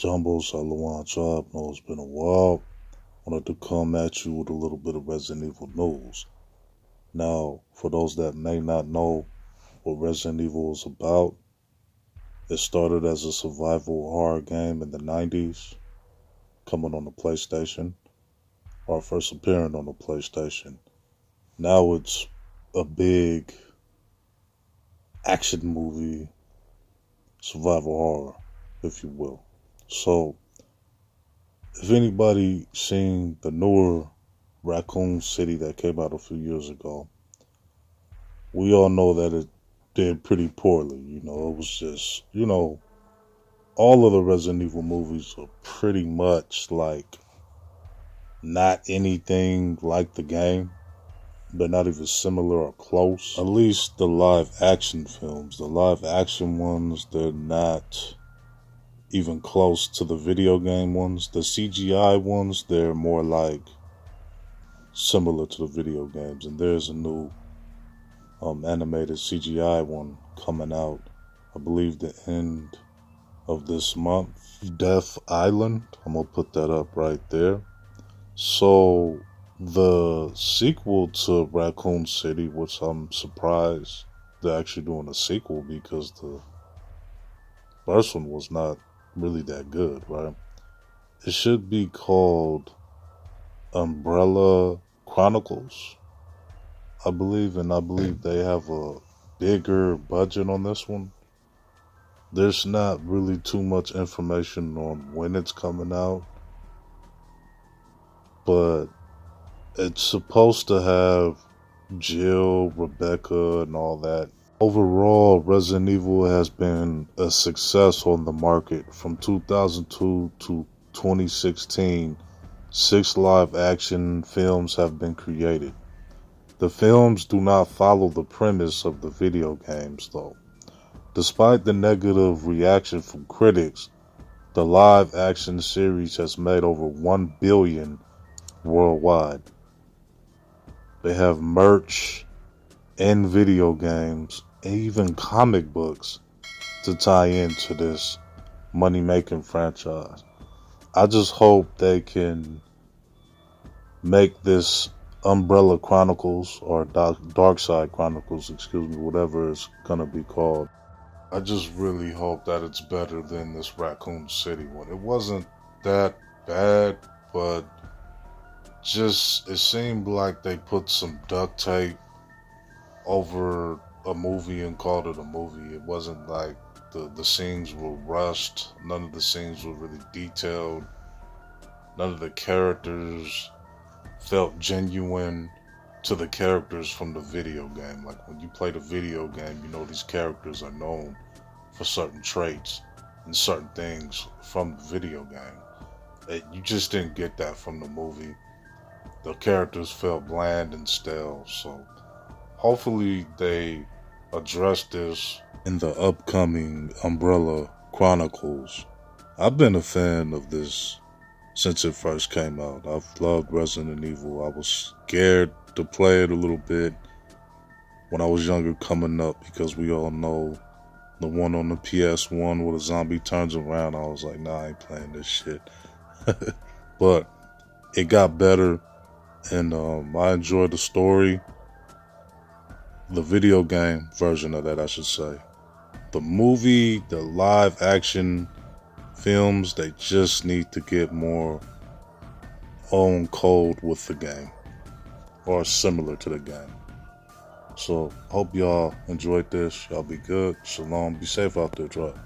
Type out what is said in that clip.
Jumbo Salawan Tribe. Know it's been a while. Wanted to come at you with a little bit of Resident Evil news. Now, for those that may not know what Resident Evil is about, it started as a survival horror game in the 90s, coming on the PlayStation, or first appearing on the PlayStation. Now it's a big action movie, survival horror, if you will. So, if anybody seen the newer Raccoon City that came out a few years ago, we all know that it did pretty poorly. It was just, all of the Resident Evil movies are pretty much like not anything like the game. They're not even similar or close. At least the live action films. The live action ones, they're not even close to the video game ones. The CGI ones, they're more like similar to the video games. And there's a new animated CGI one coming out, I believe the end of this month. Death Island. I'm gonna put that up right there. So the sequel to Raccoon City, which I'm surprised they're actually doing a sequel because the first one was not really that good, right? It should be called Umbrella Chronicles, I believe, and I believe they have a bigger budget on this one. There's not really too much information on when it's coming out, but it's supposed to have Jill, Rebecca, and all that. Overall, Resident Evil has been a success on the market. From 2002 to 2016, 6 live action films have been created. The films do not follow the premise of the video games, though. Despite the negative reaction from critics, the live action series has made over $1 billion worldwide. They have merch and video games and even comic books to tie into this money-making franchise. I just hope they can make this Umbrella Chronicles or Dark Side Chronicles, whatever it's gonna be called. I just really hope that it's better than this Raccoon City one. It wasn't that bad, but it seemed like they put some duct tape over a movie and called it a movie. It wasn't like the scenes were rushed. None of the scenes were really detailed. None of the characters felt genuine to the characters from the video game. Like when you play the video game, these characters are known for certain traits and certain things from the video game. You just didn't get that from the movie. The characters felt bland and stale, so hopefully they address this in the upcoming Umbrella Chronicles. I've been a fan of this since it first came out. I've loved Resident Evil. I was scared to play it a little bit when I was younger coming up because we all know the one on the PS1 where the zombie turns around. I was like, nah, I ain't playing this shit. But it got better, and I enjoyed the story. The video game version of that, I should say. The movie, the live action films, they just need to get more on code with the game or similar to the game. So, hope y'all enjoyed this. Y'all be good. Shalom. Be safe out there, Tribe.